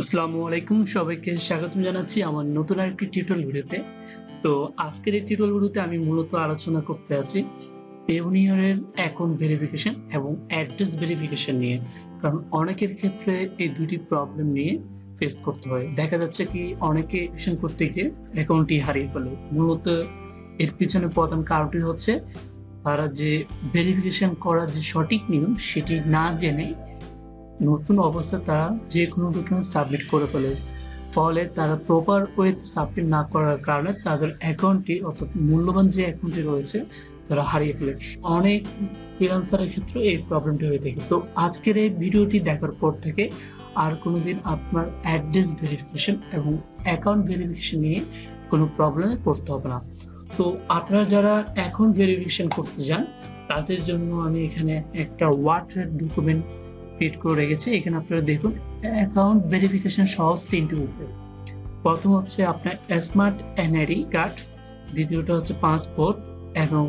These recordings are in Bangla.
আসসালামু আলাইকুম, সবাইকে স্বাগতম জানাচ্ছি আমার নতুন আরেকটি টিউটোরিয়াল ভিডিওতে। তো আজকের এই টিউটোরিয়াল ভিডিওতে আমি মূলত আলোচনা করতে আছি পেওনিয়ারের অ্যাকাউন্ট ভেরিফিকেশন এবং অ্যাড্রেস ভেরিফিকেশন নিয়ে। কারণ অনেকের ক্ষেত্রে এই দুটি প্রবলেম নিয়ে ফেস করতে হয়। দেখা যাচ্ছে কি অনেকে ভেরিফিকেশন করতে গিয়ে অ্যাকাউন্টটি হারিয়ে ফেলে। মূলত এর পিছনে প্রধান কারণটি হচ্ছে তারা যে ভেরিফিকেশন করার যে সঠিক নিয়ম সেটি না জেনে নতুন অবস্থায় তারা যে কোনো ডকুমেন্ট সাবমিট করে ফেলে। ফলে তারা প্রপার ওয়েতে সাবমিট না করার কারণে তাদের অ্যাকাউন্টটি অর্থাৎ মূল্যবান যে অ্যাকাউন্টটি রয়েছে তারা হারিয়ে ফেলে। অনেক ফ্রিল্যান্সারের ক্ষেত্রে এই প্রবলেমটি হয়ে থাকে। তো আজকের এই ভিডিওটি দেখার পর থেকে আর কোনোদিন আপনার অ্যাড্রেস ভেরিফিকেশন এবং অ্যাকাউন্ট ভেরিফিকেশন নিয়ে কোনো প্রবলেমে পড়তে হবে না। তো আপনারা যারা অ্যাকাউন্ট ভেরিফিকেশন করতে যান তাদের জন্য আমি এখানে একটা ওয়ার্ড ডকুমেন্ট ক্রিয়েট করে রেখেছি। এখানে আপনারা দেখুন অ্যাকাউন্ট ভেরিফিকেশন সহজ তিনটি উপায়। প্রথম হচ্ছে আপনার স্মার্ট এনআইডি কার্ড, দ্বিতীয়টা হচ্ছে পাসপোর্ট এবং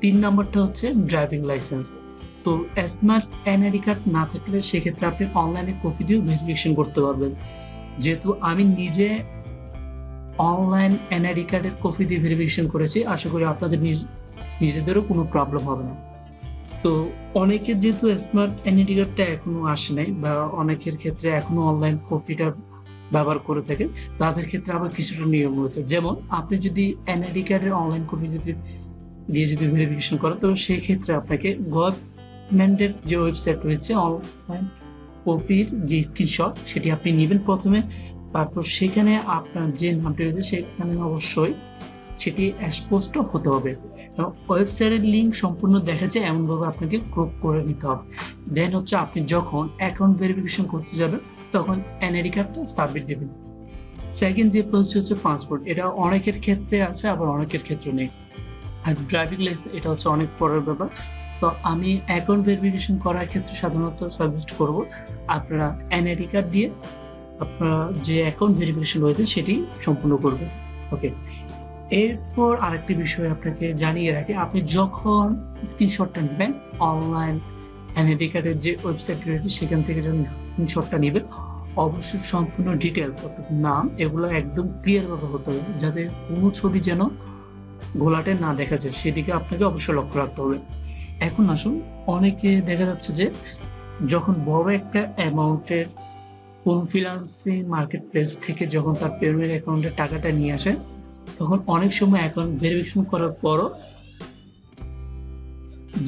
3 নম্বরটা হচ্ছে ড্রাইভিং লাইসেন্স। তো স্মার্ট এনআইডি কার্ড না থাকলে সেক্ষেত্রে আপনি অনলাইনে কপি দিয়েও ভেরিফিকেশন করতে পারবেন। যেহেতু আমি নিজে অনলাইন এনআইডি কার্ডের কপি দিয়ে ভেরিফিকেশন করেছি, আশা করি আপনাদের নিজেদেরও কোনো প্রবলেম হবে না। তো অনেকের যেহেতু স্মার্ট এনআইডি কার্ডটা এখনো আসে নাই বা অনেকের ক্ষেত্রে এখনো অনলাইন কপিটা ব্যবহার করে থাকে, তাদের ক্ষেত্রে আবার কিছুটা নিয়ম রয়েছে। যেমন আপনি যদি এনআইডি কার্ডের অনলাইন কপি যদি ভেরিফিকেশন করেন, তো সেই ক্ষেত্রে আপনাকে গভর্নমেন্টের যে ওয়েবসাইট রয়েছে অনলাইন কপির যে স্ক্রিনশট সেটি আপনি নেবেন প্রথমে। তারপর সেখানে আপনার যে নামটি রয়েছে সেখানে অবশ্যই সেটি স্পষ্ট হতে হবে এবং ওয়েবসাইটের লিঙ্ক সম্পূর্ণ দেখা যায় এমনভাবে আপনাকে ক্রপ করে নিতে হবে। দেন হচ্ছে আপনি যখন অ্যাকাউন্ট ভেরিফিকেশন করতে যাবেন তখন এনআইডি কার্ডটা সাবমিট দেবেন। সেকেন্ড যে প্রসেস হচ্ছে পাসপোর্ট, এটা অনেকের ক্ষেত্রে আছে আবার অনেকের ক্ষেত্রে নেই। আর ড্রাইভিং লাইসেন্স এটা হচ্ছে অনেক পরের ব্যাপার। তো আমি অ্যাকাউন্ট ভেরিফিকেশন করার ক্ষেত্রে সাধারণত সাজেস্ট করব আপনারা এনআইডি কার্ড দিয়ে আপনারা যে অ্যাকাউন্ট ভেরিফিকেশন রয়েছে সেটি সম্পূর্ণ করবেন। ওকে, এরপর আরেকটি বিষয় আপনাকে জানিয়ে রাখি, আপনি যখন স্ক্রিনশটটা নেবেন অনলাইন এনআইডি কার্ডের যে ওয়েবসাইট রয়েছে সেখান থেকে যখন স্ক্রিনশটটা নেবেন অবশ্যই সম্পূর্ণ ডিটেলস অর্থাৎ নাম এগুলো একদম ক্লিয়ার ভাবে হতে হবে, যাতে কোনো ছবি যেন ঘোলাটে না দেখা যায় সেদিকে আপনাকে অবশ্যই লক্ষ্য রাখতে হবে। এখন আসুন, অনেকে দেখা যাচ্ছে যে যখন বড় একটা অ্যামাউন্টের কোন ফ্রিল্যান্সিং মার্কেট প্লেস থেকে যখন তার পেমেন্ট অ্যাকাউন্টে টাকাটা নিয়ে আসে তখন অনেক সময় অ্যাকাউন্ট ভেরিফিকেশন করার পরও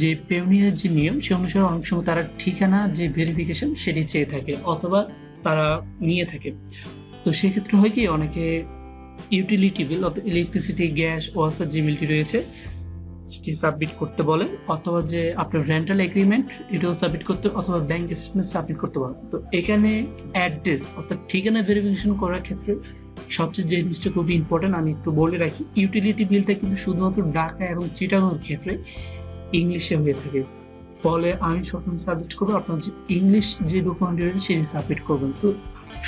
যে পেওনিয়ার যে নিয়ম সে অনুসারে অনেক সময় তারা ঠিকানা যে ভেরিফিকেশন সেটি চেয়ে থাকে অথবা তারা নিয়ে থাকে। তো সেক্ষেত্রে হয় কি অনেকে ইউটিলিটি বিল অর্থাৎ ইলেকট্রিসিটি, গ্যাস, ওয়াসার যে বিলটি রয়েছে সেটি সাবমিট করতে বলে, অথবা যে আপনার রেন্টাল এগ্রিমেন্ট এটাও সাবমিট করতে, অথবা ব্যাংক স্টেটমেন্ট সাবমিট করতে বলে। তো এখানে অ্যাড্রেস অর্থাৎ ঠিকানা ভেরিফিকেশন করার ক্ষেত্রে সবচেয়ে যে জিনিসটা খুবই ইম্পর্টেন্ট আমি একটু বলে রাখি, ইউটিলিটি বিলটা কিন্তু শুধুমাত্র ঢাকা এবং চিটাগংয়ের ক্ষেত্রে ইংলিশে হয়ে থাকে। ফলে আমি সবসময় সাজেস্ট করবো আপনার যে ইংলিশ যে ডকুমেন্ট রয়েছে সেটি সাবমিট করবেন। তো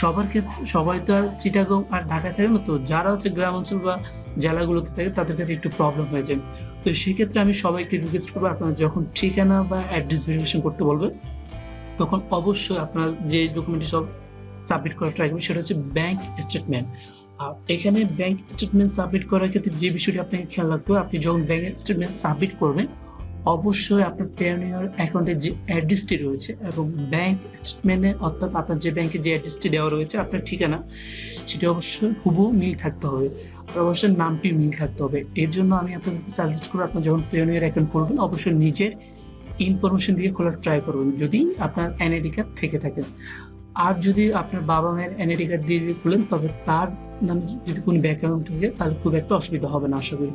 সবার ক্ষেত্রে সবাই তো আর চিটাগং আর ঢাকায় থাকে না, তো যারা হচ্ছে গ্রাম অঞ্চল বা জেলাগুলোতে থাকে তাদের ক্ষেত্রে একটু প্রবলেম হয়ে যায়। তো সেক্ষেত্রে আমি সবাইকে রিকোয়েস্ট করবো আপনারা যখন ঠিকানা বা অ্যাড্রেস ভেরিফিকেশন করতে বলবেন তখন অবশ্যই আপনার যে ডকুমেন্টটি সব সাবমিট করা ট্রাই করবেন সেটা হচ্ছে ব্যাংক স্টেটমেন্ট। আর এখানে ব্যাংক স্টেটমেন্ট সাবমিট করার ক্ষেত্রে যে বিষয়টি আপনাকে খেয়াল রাখতে হবে, আপনি যখন ব্যাংক স্টেটমেন্ট সাবমিট করবেন অবশ্যই আপনার পেওনিয়ার অ্যাকাউন্টের যে অ্যাড্রেসটি রয়েছে এবং ব্যাংক স্টেটমেন্টে অর্থাৎ আপনার যে ব্যাংকে যে অ্যাড্রেসটি দেওয়া রয়েছে আপনার ঠিকানা সেটি অবশ্যই হুবহু মিল থাকতে হবে আর অবশ্যই নামটি মিল থাকতে হবে। এর জন্য আমি আপনাদেরকে সাজেস্ট করব আপনার যখন পেওনিয়ার অ্যাকাউন্ট খুলবেন অবশ্যই নিজের ইনফরমেশন দিয়ে খোলার ট্রাই করবেন যদি আপনার এনআইডি কার্ড থেকে থাকে। আর যদি আপনার বাবা মায়ের এনআইডি কার্ড দিয়ে খুলেন তবে তার নামে যদি কোনো ব্যাকগ্রাউন্ড থাকে তাহলে খুব একটা অসুবিধা হবে না আশা করি।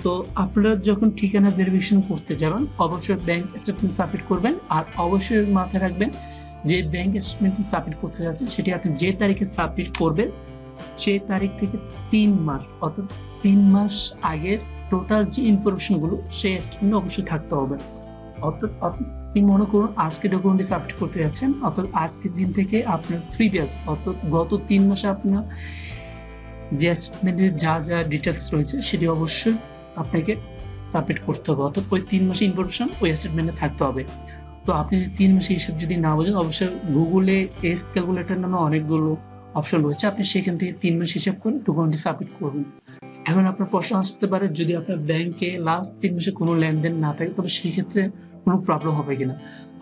তো আপনারা যখন ঠিকানা ভেরিফিকেশন করতে যাবেন অবশ্যই ব্যাংক স্টেটমেন্ট সাবমিট করবেন আর অবশ্যই মাথায় রাখবেন যে ব্যাংক স্টেটমেন্টটি সাবমিট করতে যাচ্ছেন সেটি আপনি যে তারিখে সাবমিট করবেন সেই তারিখ থেকে 3 মাস অর্থাৎ 3 মাস আগের টোটাল যে ইনফরমেশনগুলো সেই স্টেটমেন্টে অবশ্যই থাকতে হবে। অর্থাৎ আপনি মনে করুন আজকে ডকুমেন্টটি সাবমিট করতে যাচ্ছেন অর্থাৎ আজকের দিন থেকে আপনার প্রিভিয়াস অর্থাৎ গত 3 মাসে আপনার যে স্টেটমেন্টের যা যা ডিটেলস রয়েছে সেটি অবশ্যই আপনাকে সাবমিট করতে হবে, অর্থাৎ ওই 3 মাসের ইনফরমেশন ওই স্টেটমেন্টে থাকতে হবে। তো আপনি 3 মাসের হিসাব যদি না বোঝেন অবশ্যই গুগলে এস ক্যালকুলেটর নামে অনেকগুলো অপশন রয়েছে, আপনি সেখান থেকে 3 মাস হিসাব করে ডকুমেন্টটি সাবমিট করবেন। এখন আপনার প্রশ্ন আসতে পারে, যদি আপনার ব্যাংকে লাস্ট 3 মাসে কোনো লেনদেন না থাকে তবে সেই ক্ষেত্রে কোনো প্রবলেম হবে কিনা।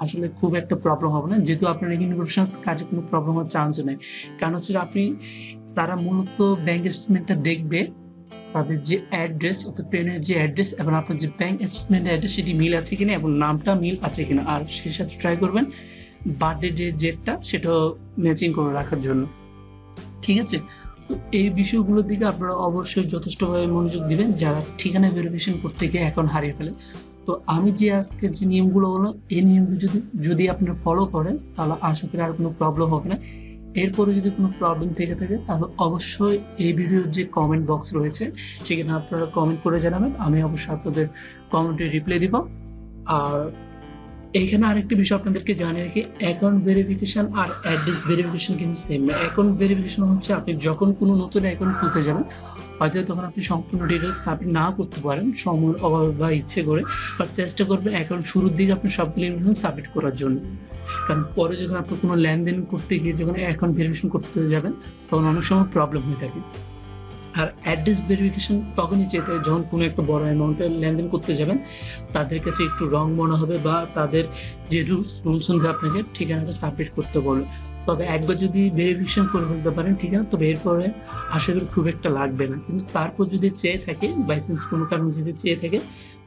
আসলে খুব একটা প্রবলেম হবে না, যেহেতু আপনার এখানে প্রফেশনাল কাজে কোনো প্রবলেম হওয়ার চান্স নেই। কারণ হচ্ছে আপনি, তারা মূলত ব্যাংক স্টেটমেন্টটা দেখবে, তাদের যে অ্যাড্রেস অর্থাৎ পেনের যে অ্যাড্রেস এবং আপনার যে ব্যাংক স্টেটমেন্টের অ্যাড্রেস সেটি মিল আছে কিনা এবং নামটা মিল আছে কিনা, আর সেই সাথে ট্রাই করবেন বার্থডে যে ডেটটা সেটাও ম্যাচিং করে রাখার জন্য। ঠিক আছে, তো এই বিষয়গুলোর দিকে আপনারা অবশ্যই যথেষ্টভাবে মনোযোগ দিবেন যারা ঠিকানা ভেরিফিকেশন করতে গিয়ে অ্যাকাউন্ট হারিয়ে ফেলে। তো আমি যে আজকে যে নিয়মগুলো বললাম এই নিয়মগুলো যদি আপনারা ফলো করেন তাহলে আশা করি আর কোনো প্রবলেম হবে না। এরপরে যদি কোনো প্রবলেম থেকে থাকে তাহলে অবশ্যই এই ভিডিওর যে কমেন্ট বক্স রয়েছে সেখানে আপনারা কমেন্ট করে জানাবেন, আমি অবশ্যই আপনাদের কমেন্টে রিপ্লাই দিব। আর এইখানে আরেকটি বিষয় আপনাদেরকে জানিয়ে রাখি, অ্যাকাউন্ট ভেরিফিকেশন আর অ্যাড্রেস ভেরিফিকেশন কিন্তু সেম না। অ্যাকাউন্ট ভেরিফিকেশন হচ্ছে আপনি যখন কোনো নতুন অ্যাকাউন্ট খুলতে যাবেন, হয়তো তখন আপনি সম্পূর্ণ ডিটেলস সাবমিট না করতে পারেন সময়ের অভাবে বা ইচ্ছে করে, বাট চেষ্টা করবেন অ্যাকাউন্ট শুরুর দিকে আপনি সবগুলো ইনফরমেশন সাবমিট করার জন্য। কারণ পরে যখন আপনি কোনো লেনদেন করতে গিয়ে যখন অ্যাকাউন্ট ভেরিফিকেশন করতে যাবেন তখন অনেক সময় প্রবলেম হয়ে থাকে। আর অ্যাড্রেস ভেরিফিকেশন তখনই চেয়ে থাকে যখন কোনো একটা বড় অ্যামাউন্টের লেনদেন করতে যাবেন, তাদের কাছে একটু রং মনে হবে বা তাদের যে রুলস অনুযায়ী আপনাকে ঠিকানাটা সাবমিট করতে বলবে। তবে একবার যদি ভেরিফিকেশন করে ফেলতে পারেন ঠিকানা, তবে এরপরে আশা করি খুব একটা লাগবে না। কিন্তু তারপর যদি চেয়ে থাকে, বাইচান্স কোনো কারণে যদি চেয়ে থাকে,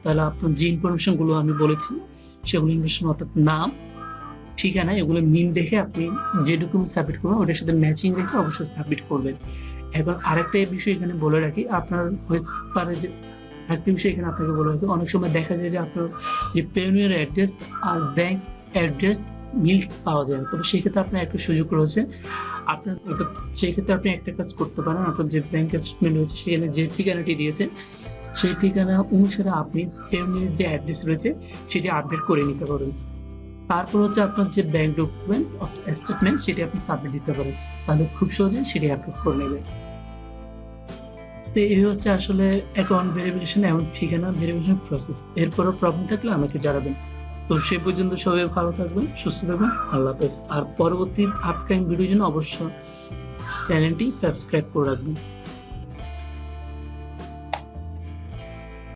তাহলে আপনার যে ইনফরমেশনগুলো আমি বলেছি সেগুলো ইনফরমেশন অর্থাৎ নাম, ঠিকানা, এগুলো মিল দেখে আপনি যে ডকুমেন্ট সাবমিট করবেন ওটার সাথে ম্যাচিং রেখে অবশ্যই সাবমিট করবেন। এখন আরেকটা বিষয় এখানে বলে রাখি, আপনার হতে পারে যে আরেকটা বিষয় এখানে আপনাকে বলে রাখি, অনেক সময় দেখা যায় যে আপনার যে পেওনিয়ার অ্যাড্রেস আর ব্যাংক অ্যাড্রেস মিল পাওয়া যায় না। তবে সেক্ষেত্রে আপনার একটা সুযোগ রয়েছে, আপনার সেক্ষেত্রে আপনি একটা কাজ করতে পারেন, আপনার যে ব্যাংক স্টেটমেন্ট রয়েছে সেখানে যে ঠিকানাটি দিয়েছে সেই ঠিকানা অনুসারে আপনি পেওনিয়ার যে অ্যাড্রেস রয়েছে সেটি আপডেট করে নিতে পারেন। তারপর হচ্ছে আপনার যে ব্যাংক ডকুমেন্ট স্টেটমেন্ট সেটি আপনি সাবমিট দিতে পারেন, তাহলে খুব সহজে সেটি আপলোড করে নেবে। তো এই হচ্ছে আসলে অ্যাকাউন্ট ভেরিফিকেশন এবং ঠিকানা ভেরিফিকেশন প্রসেস। এরপরও প্রবলেম থাকলে আমাকে জানাবেন। তো সে পর্যন্ত সবাই ভালো থাকবেন, সুস্থ থাকবেন, আল্লাহ হাফেজ। আর পরবর্তী আপকামিং ভিডিওর জন্য অবশ্যই চ্যানেলটি সাবস্ক্রাইব করে রাখবেন।